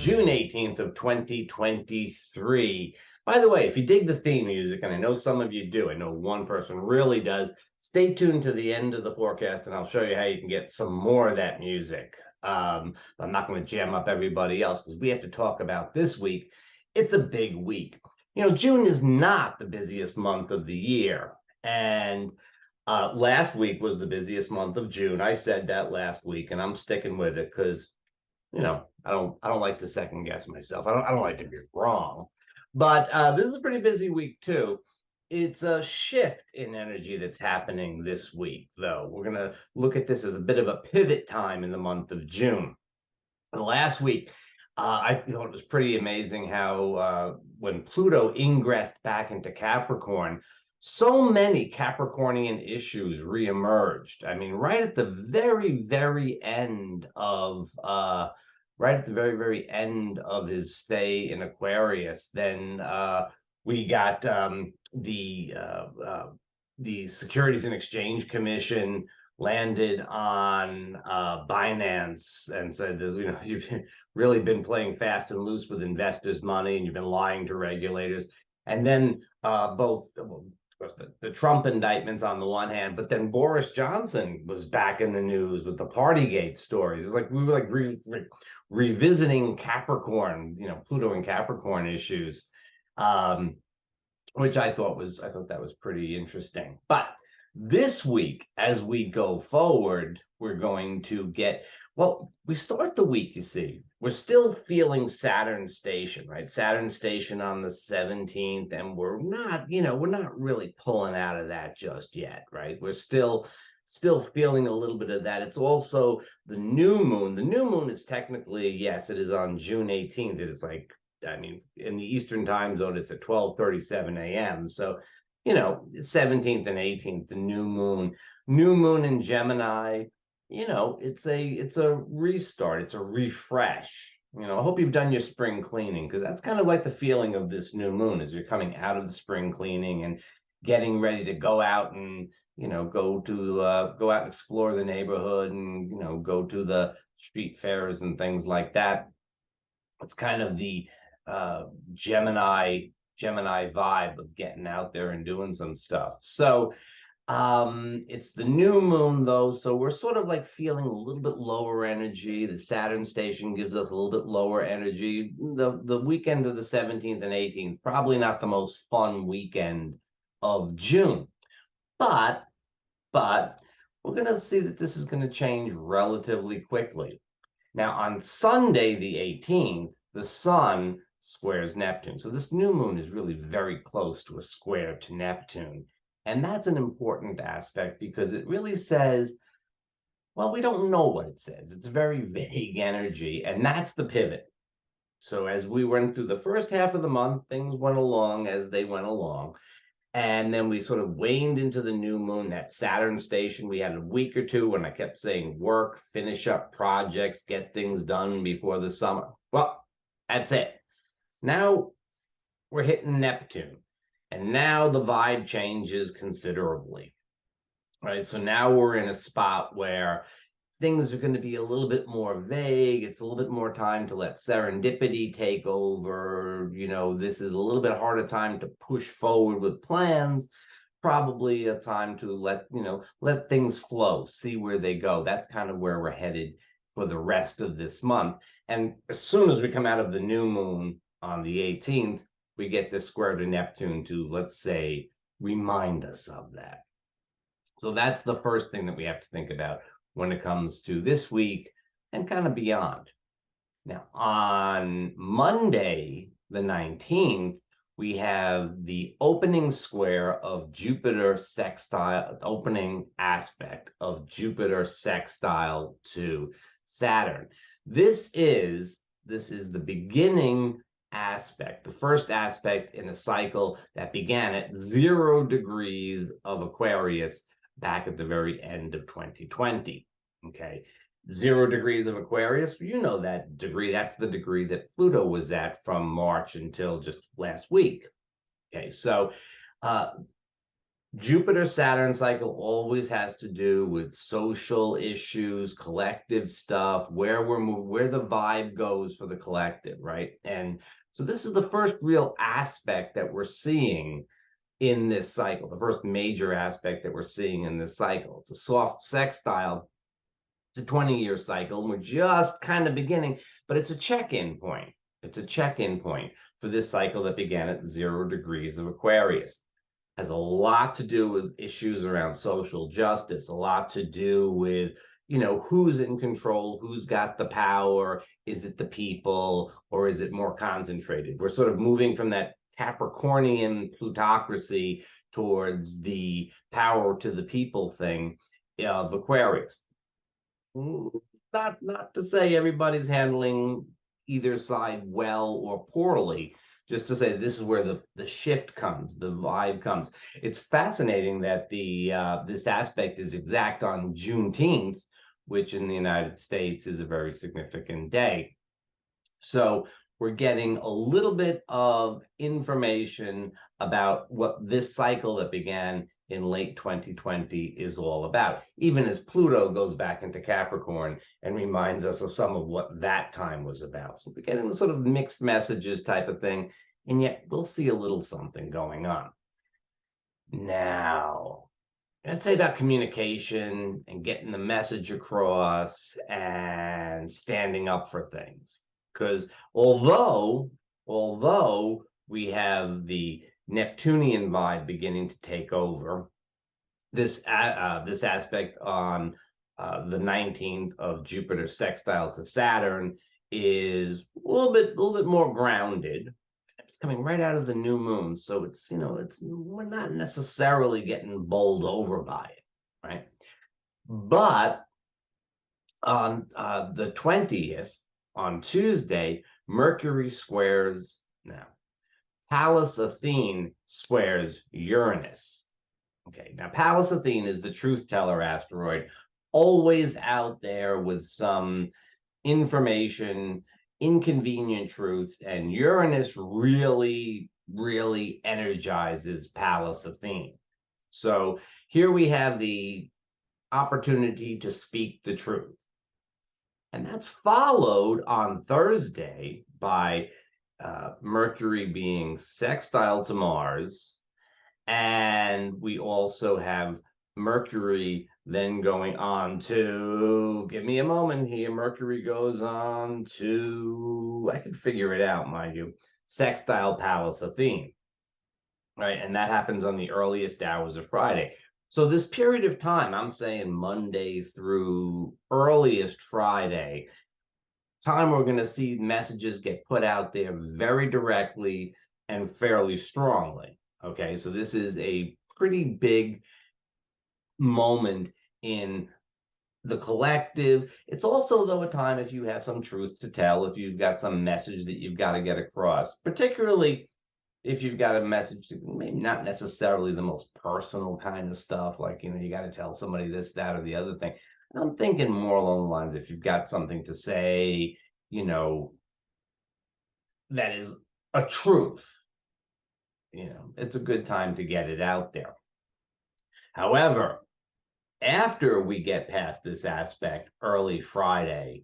June 18th of 2023. By the way, if you dig the theme music, and I know some of you do, I know one person really does, stay tuned to the end of the forecast and I'll show you how you can get some more of that music. I'm not going to jam up everybody else because we have to talk about this week. It's a big week. You know, June is not the busiest month of the year. And last week was the busiest month of June. I said that last week, and I'm sticking with it because I don't like to second guess myself. I don't like to be wrong. But this is a pretty busy week too. It's a shift in energy that's happening this week, though. We're going to look at this as a bit of a pivot time in the month of June. Last week, I thought it was pretty amazing how when Pluto ingressed back into Capricorn, so many Capricornian issues reemerged. I mean, very end of right at the very end of his stay in Aquarius, then we got the Securities and Exchange Commission landed on Binance and said that you've really been playing fast and loose with investors' money and you've been lying to regulators. And then both, well, of course, the Trump indictments on the one hand, but then Boris Johnson was back in the news with the Partygate stories. It's like we were like revisiting Capricorn, Pluto and Capricorn issues, which I thought that was pretty interesting. But this week, as we go forward, we're going to get, well, we start the week, you see, we're still feeling Saturn station, right? Saturn station on the 17th, and we're not really pulling out of that just yet, right? We're still feeling a little bit of that. It's also the new moon. The new moon is technically, yes, it is on June 18th. It is like, I mean, in the Eastern time zone, it's at 12:37 a.m. So, 17th and 18th, the new moon in Gemini, it's a restart, it's a refresh. I hope you've done your spring cleaning, because that's kind of like the feeling of this new moon as you're coming out of the spring cleaning and getting ready to go out and go out and explore the neighborhood and go to the street fairs and things like that. It's kind of the Gemini vibe of getting out there and doing some stuff. So it's the new moon though, so we're sort of like feeling a little bit lower energy. The Saturn station gives us a little bit lower energy. The weekend of the 17th and 18th, probably not the most fun weekend of June. But we're going to see that this is going to change relatively quickly. Now on Sunday the 18th, the sun squares Neptune. So this new moon is really very close to a square to Neptune. And that's an important aspect because it really says, well, we don't know what it says. It's very vague energy, and that's the pivot. So as we went through the first half of the month, things went along as they went along. And then we sort of waned into the new moon, that Saturn station. We had a week or two when I kept saying work, finish up projects, get things done before the summer. Well, that's it. Now we're hitting Neptune, and now the vibe changes considerably, right? So now we're in a spot where things are going to be a little bit more vague. It's a little bit more time to let serendipity take over. This is a little bit harder time to push forward with plans. Probably a time to let things flow, see where they go. That's kind of where we're headed for the rest of this month. And as soon as we come out of the new moon on the 18th, we get this square to Neptune to, let's say, remind us of that. So that's the first thing that we have to think about when it comes to this week and kind of beyond. Now, on Monday, the 19th, we have the opening square of Jupiter sextile, opening aspect of Jupiter sextile to Saturn. This is the beginning aspect, the first aspect in a cycle that began at 0 degrees of Aquarius back at the very end of 2020. Okay, 0 degrees of Aquarius, that degree, that's the degree that Pluto was at from March until just last week. Okay, so Jupiter-Saturn cycle always has to do with social issues, collective stuff, where the vibe goes for the collective, right? And so this is the first real aspect that we're seeing in this cycle, the first major aspect that we're seeing in this cycle. It's a soft sextile. It's a 20-year cycle, and we're just kind of beginning, but it's a check-in point. It's a check-in point for this cycle that began at 0 degrees of Aquarius. Has a lot to do with issues around social justice, a lot to do with, who's in control, who's got the power, is it the people, or is it more concentrated? We're sort of moving from that Capricornian plutocracy towards the power to the people thing of Aquarius. Not to say everybody's handling either side well or poorly, just to say this is where the shift comes, the vibe comes. It's fascinating that this aspect is exact on Juneteenth, which in the United States is a very significant day. So we're getting a little bit of information about what this cycle that began in late 2020 is all about, even as Pluto goes back into Capricorn and reminds us of some of what that time was about. So we're getting the sort of mixed messages type of thing, and yet we'll see a little something going on. Now, I'd say about communication and getting the message across and standing up for things. Because although we have the Neptunian vibe beginning to take over, this aspect on the 19th of Jupiter sextile to Saturn is a little bit more grounded. It's coming right out of the new moon, so we're not necessarily getting bowled over by it, right? But on the 20th, on Tuesday, Mercury squares now. Pallas Athene squares Uranus. Okay, now Pallas Athene is the truth teller asteroid, always out there with some information, inconvenient truth, and Uranus really, really energizes Pallas Athene. So here we have the opportunity to speak the truth. And that's followed on Thursday by Mercury being sextile to Mars. And we also have Mercury then going on to, give me a moment here, Mercury goes on to, I can figure it out, mind you, sextile Pallas Athene, right? And that happens on the earliest hours of Friday. So this period of time, I'm saying Monday through earliest Friday, time we're going to see messages get put out there very directly and fairly strongly. Okay, so this is a pretty big moment in the collective. It's also, though, a time if you have some truth to tell, if you've got some message that you've got to get across, particularly if you've got a message that maybe not necessarily the most personal kind of stuff, like, you got to tell somebody this, that, or the other thing. I'm thinking more along the lines, if you've got something to say, that is a truth, it's a good time to get it out there. However, after we get past this aspect early Friday,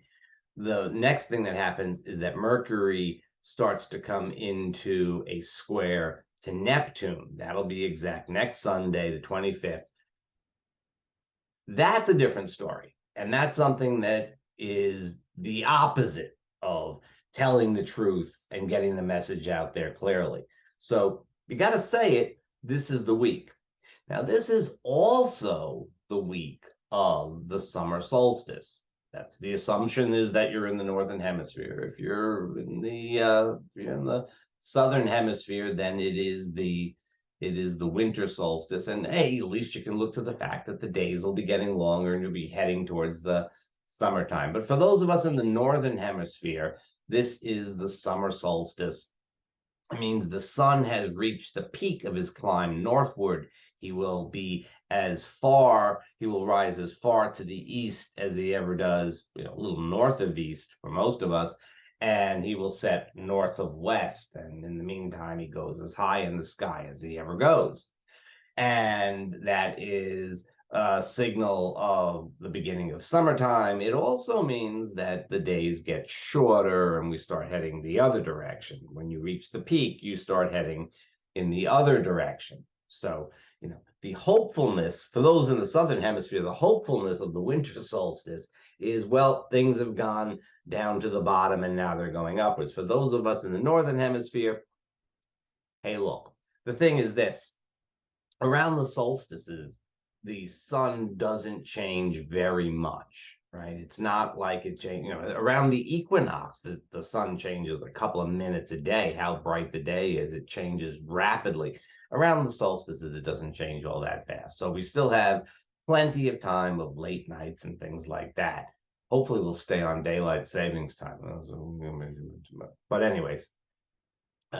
the next thing that happens is that Mercury starts to come into a square to Neptune. That'll be exact next Sunday, the 25th. That's a different story. And that's something that is the opposite of telling the truth and getting the message out there clearly. So you got to say it. This is the week. Now, this is also the week of the summer solstice. That's the assumption, is that you're in the Northern Hemisphere. If you're in the Southern Hemisphere, then it is the winter solstice. And hey, at least you can look to the fact that the days will be getting longer and you'll be heading towards the summertime. But for those of us in the Northern Hemisphere, this is the summer solstice. It means the sun has reached the peak of his climb northward. He will rise as far to the east as he ever does, a little north of east for most of us, and he will set north of west. And in the meantime, he goes as high in the sky as he ever goes. and that is a signal of the beginning of summertime. It also means that the days get shorter and we start heading the other direction. When you reach the peak, you start heading in the other direction. So, the hopefulness for those in the Southern Hemisphere, the hopefulness of the winter solstice is, well, things have gone down to the bottom and now they're going upwards. For those of us in the Northern Hemisphere, hey, look, the thing is this: around the solstices, the sun doesn't change very much, right? It's not like it changes, around the equinox, the sun changes a couple of minutes a day, how bright the day is. It changes rapidly. Around the solstices, it doesn't change all that fast. So we still have plenty of time of late nights and things like that. Hopefully, we'll stay on daylight savings time. But anyways,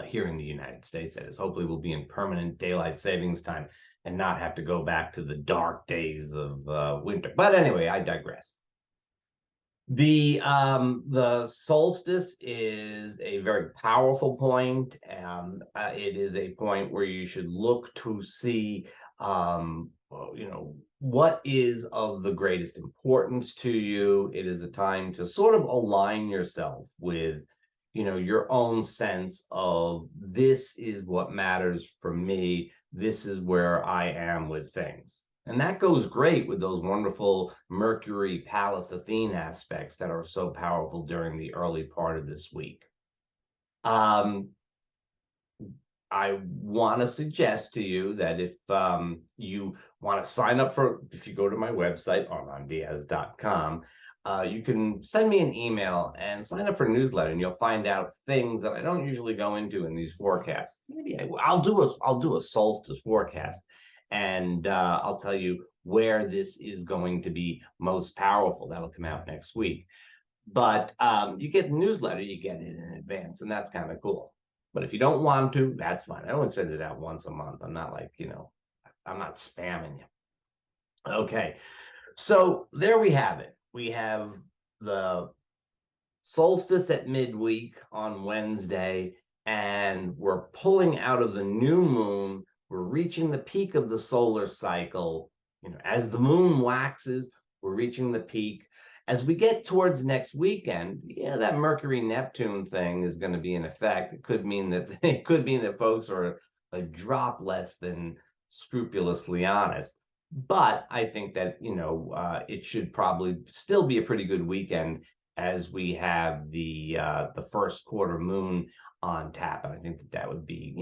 here in the United States, that is. Hopefully we'll be in permanent daylight savings time and not have to go back to the dark days of winter. But anyway, I digress. The solstice is a very powerful point. It is a point where you should look to see, what is of the greatest importance to you. It is a time to sort of align yourself with your own sense of, this is what matters for me. This is where I am with things. And that goes great with those wonderful Mercury, Pallas, Athene aspects that are so powerful during the early part of this week. I want to suggest to you that if you want to sign up if you go to my website, armanddiaz.com, you can send me an email and sign up for a newsletter, and you'll find out things that I don't usually go into in these forecasts. Maybe I'll do a solstice forecast, and I'll tell you where this is going to be most powerful. That'll come out next week. But you get the newsletter, you get it in advance, and that's kind of cool. But if you don't want to, that's fine. I only send it out once a month. I'm not like, I'm not spamming you. Okay, so there we have it. We have the solstice at midweek on Wednesday, and we're pulling out of the new moon. We're reaching the peak of the solar cycle. As the moon waxes, we're reaching the peak. As we get towards next weekend, that Mercury Neptune thing is going to be in effect. It could mean that folks are a drop less than scrupulously honest. But I think that it should probably still be a pretty good weekend, as we have the first quarter moon on tap, and I think that would be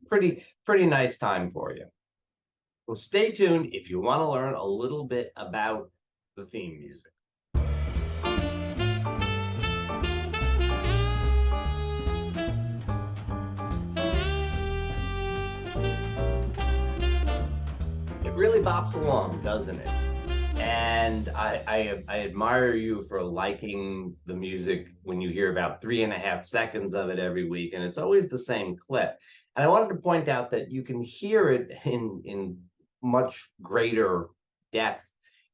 pretty nice time for you. Well, stay tuned if you want to learn a little bit about the theme music. It really bops along, doesn't it? And I admire you for liking the music when you hear about 3.5 seconds of it every week, and it's always the same clip. And I wanted to point out that you can hear it in much greater depth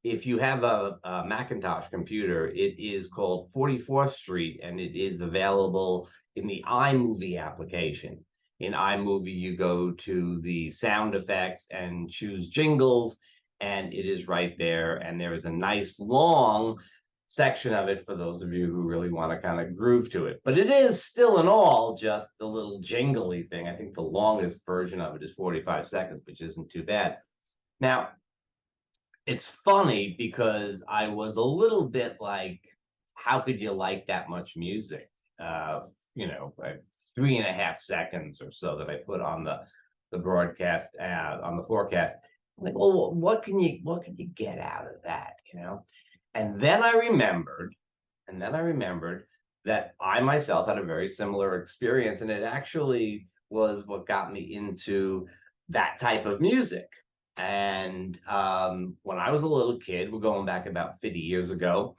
if you have a Macintosh computer. It is called 44th Street, and it is available in the iMovie application. In iMovie, you go to the sound effects and choose jingles, and it is right there. And there is a nice long section of it for those of you who really want to kind of groove to it. But it is still in all just a little jingly thing. I think the longest version of it is 45 seconds, which isn't too bad. Now, it's funny because I was a little bit like, how could you like that much music? 3.5 seconds or so that I put on the broadcast, on the forecast. I'm like, well, what can you get out of that? And then I remembered that I myself had a very similar experience, and it actually was what got me into that type of music. And when I was a little kid, we're going back about 50 years ago.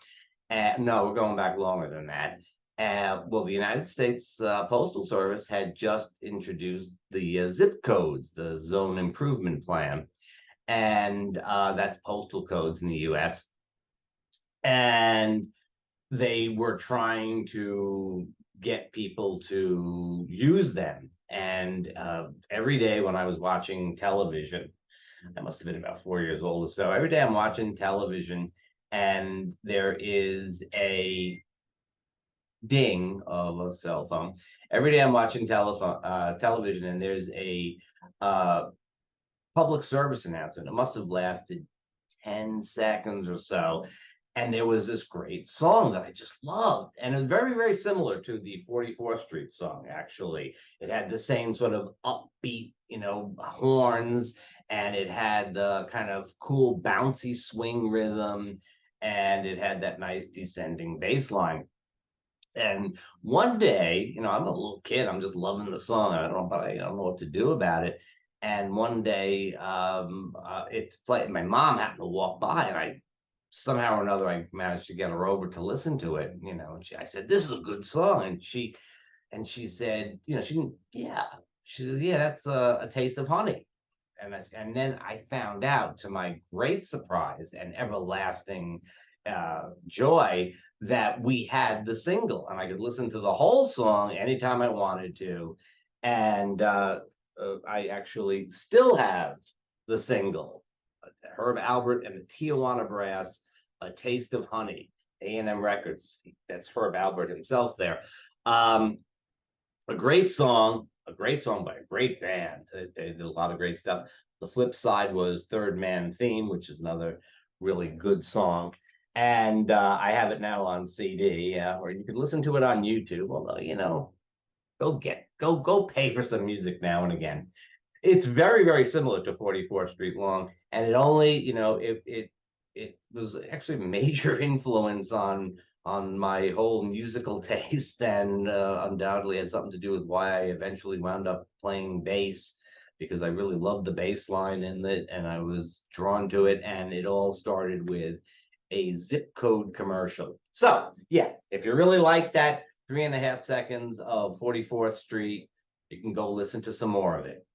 No, we're going back longer than that. Well, the United States Postal Service had just introduced the zip codes, the Zone Improvement Plan, and that's postal codes in the U.S. And they were trying to get people to use them. And every day when I was watching television, I must have been about 4 years old or so. Every day I'm watching television, and there is a ding of a cell phone. Every day I'm watching television, and there's a uh, public service announcement. It must have lasted 10 seconds or so. And there was this great song that I just loved. And it was very, very similar to the 44th Street song, actually. It had the same sort of upbeat, horns, and it had the kind of cool, bouncy swing rhythm, and it had that nice descending bass line. And one day, I'm a little kid. I'm just loving the song. I don't know what to do about it. And one day, it's played. My mom happened to walk by, and I somehow or another I managed to get her over to listen to it. I said, "This is a good song," and she said, she said, "Yeah, that's a taste of honey." And then I found out, to my great surprise and everlasting joy, that we had the single, and I could listen to the whole song anytime I wanted to. And I actually still have the single, Herb Albert and the Tijuana Brass, "A Taste of Honey," A&M Records. That's Herb Albert himself there. Um, a great song by a great band. They did a lot of great stuff. The flip side was Third Man Theme, which is another really good song. And I have it now on CD, or you can listen to it on YouTube. Although, go pay for some music now and again. It's very, very similar to 44th Street Long, and it only, it was actually a major influence on my whole musical taste, and undoubtedly had something to do with why I eventually wound up playing bass, because I really loved the bass line in it, and I was drawn to it, and it all started with a zip code commercial. So yeah, if you really like that 3.5 seconds of 44th Street, you can go listen to some more of it.